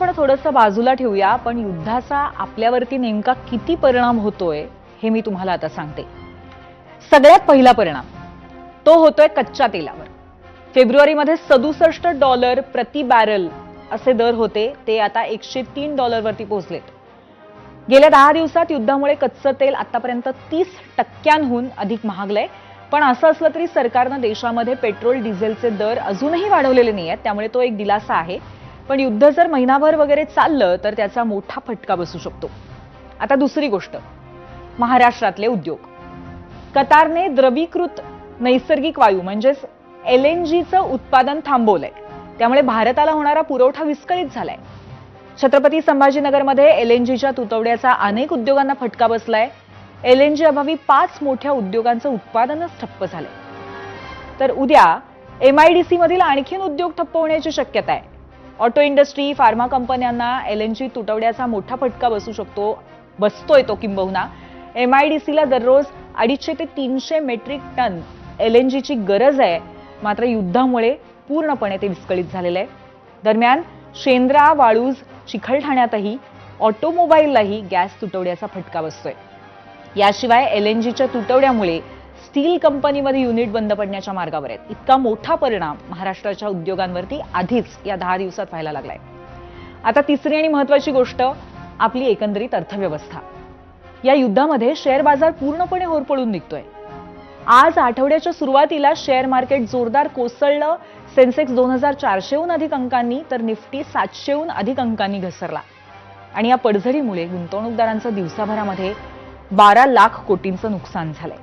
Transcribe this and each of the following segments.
आपण थोडंसं बाजूला ठेवूया, पण युद्धाचा आपल्यावरती नेमका किती परिणाम होतोय हे मी तुम्हाला आता सांगते. सगळ्यात पहिला परिणाम तो होतोय कच्च्या तेलावर. फेब्रुवारीमध्ये $67 प्रति बॅरल असे दर होते, ते आता $103 वरती पोहोचलेत. गेल्या 10 दिवसात युद्धामुळे कच्चं तेल आतापर्यंत 30% अधिक महागलंय. पण असं असलं तरी सरकारनं देशामध्ये पेट्रोल डिझेलचे दर अजूनही वाढवलेले नाहीयेत, त्यामुळे तो एक दिलासा आहे. पण युद्ध जर महिनाभर वगैरे चाललं तर त्याचा मोठा फटका बसू शकतो. आता दुसरी गोष्ट, महाराष्ट्रातले उद्योग. कतारने द्रवीकृत नैसर्गिक वायू म्हणजेच LNGचं उत्पादन थांबवलंय, त्यामुळे भारताला होणारा पुरवठा विस्कळीत झालाय. छत्रपती संभाजीनगरमध्ये LNGच्या तुटवड्याचा अनेक उद्योगांना फटका बसलाय. LNG अभावी 5 मोठ्या उद्योगांचं उत्पादनच ठप्प झालंय. तर उद्या MIDC मधील आणखीन उद्योग ठप्प होण्याची शक्यता आहे. ऑटो इंडस्ट्री, फार्मा कंपन्यांना LNG तुटवड्याचा मोठा फटका बसतोय तो किंबहुना. MIDCला दररोज 250 ते 300 मेट्रिक टन LNGची गरज आहे, मात्र युद्धामुळे पूर्णपणे ते विस्कळीत झालेलं आहे. दरम्यान शेंद्रा, वाळूज, चिखलठाण्यातही ऑटोमोबाईललाही गॅस तुटवड्याचा फटका बसतोय. याशिवाय LNGच्या तुटवड्यामुळे स्टील कंपनीमध्ये युनिट बंद पडण्याच्या मार्गावर आहेत. इतका मोठा परिणाम महाराष्ट्राच्या उद्योगांवरती आधीच या 10 दिवसात व्हायला लागलाय. आता तिसरी आणि महत्त्वाची गोष्ट, आपली एकंदरीत अर्थव्यवस्था. या युद्धामध्ये शेअर बाजार पूर्णपणे होरपळून निघतोय. आज आठवड्याच्या सुरुवातीला शेअर मार्केट जोरदार कोसळलं. सेन्सेक्स 2400हून अधिक अंकांनी तर निफ्टी 700हून अधिक अंकांनी घसरला. आणि या पडझडीमुळे गुंतवणूकदारांचं दिवसाभरामध्ये 12 लाख कोटींचं नुकसान झालंय.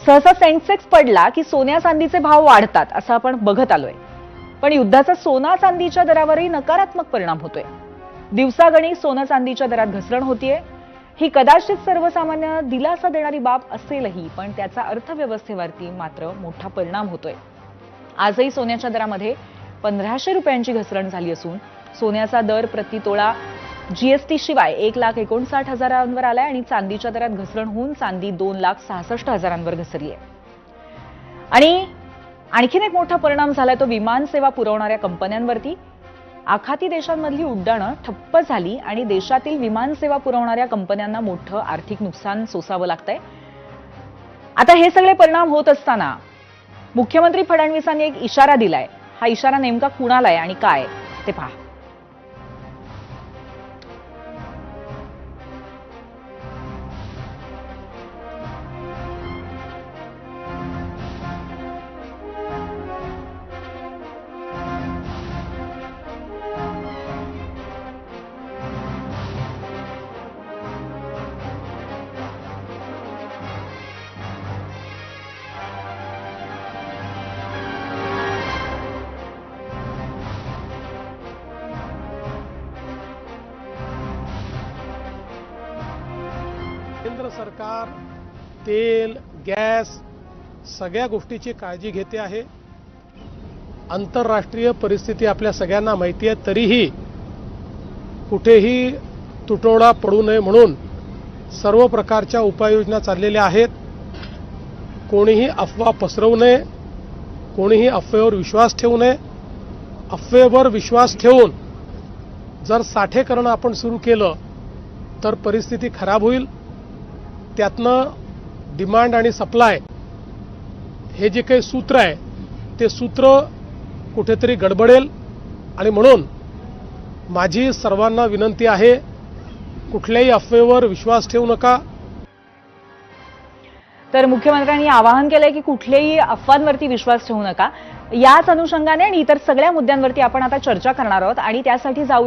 सहसा सेन्सेक्स पडला की सोन्या चांदीचे भाव वाढतात असं आपण बघत आलोय. पण युद्धाचा सोना चांदीच्या दरावरही नकारात्मक परिणाम होतोय. दिवसागणिक सोनं चांदीच्या दरात घसरण होतीये. ही कदाचित सर्वसामान्य दिलासा देणारी बाब असेलही, पण त्याचा अर्थव्यवस्थेवरती मात्र मोठा परिणाम होतोय. आजही सोन्याच्या दरामध्ये 1500 रुपयांची घसरण झाली असून सोन्याचा दर प्रति तोळा GST शिवाय 1,59,000 आलाय आणि चांदीच्या दरात घसरण होऊन चांदी 2,66,000 घसरली आहे. आणि आणखीन एक मोठा परिणाम झालाय तो विमान सेवा पुरवणाऱ्या कंपन्यांवरती. आखाती देशांमधली उड्डाणं ठप्प झाली आणि देशातील विमान सेवा पुरवणाऱ्या कंपन्यांना मोठं आर्थिक नुकसान सोसावं लागतंय. आता हे सगळे परिणाम होत असताना मुख्यमंत्री फडणवीसांनी एक इशारा दिलाय. हा इशारा नेमका कुणाला आहे आणि काय ते पहा. केंद्र सरकार तेल, गॅस सगळ्या गोष्टीची काळजी घेते आहे. आंतरराष्ट्रीय परिस्थिती आपल्या सगळ्यांना माहिती आहे, तरीही कुठेही तुटवडा पडू नये म्हणून सर्व प्रकारच्या उपाययोजना चाललेल्या आहेत. कोणीही अफवा पसरवू नये, कोणीही अफवेवर विश्वास ठेवू नये. अफवेवर विश्वास ठेवून जर साठेकरण आपण सुरू केलं तर परिस्थिती खराब होईल. त्यातनं डिमांड आणि सप्लाय हे जे काही सूत्र आहे ते सूत्र कुठेतरी गडबडेल. आणि म्हणून माझी सर्वांना विनंती आहे, कुठल्याही अफवेवर विश्वास ठेवू नका. तर मुख्यमंत्र्यांनी आवाहन केलंय की कुठल्याही अफवांवरती विश्वास ठेवू नका. याच अनुषंगाने आणि इतर सगळ्या मुद्द्यांवरती आपण आता चर्चा करणार आहोत आणि त्यासाठी जाऊया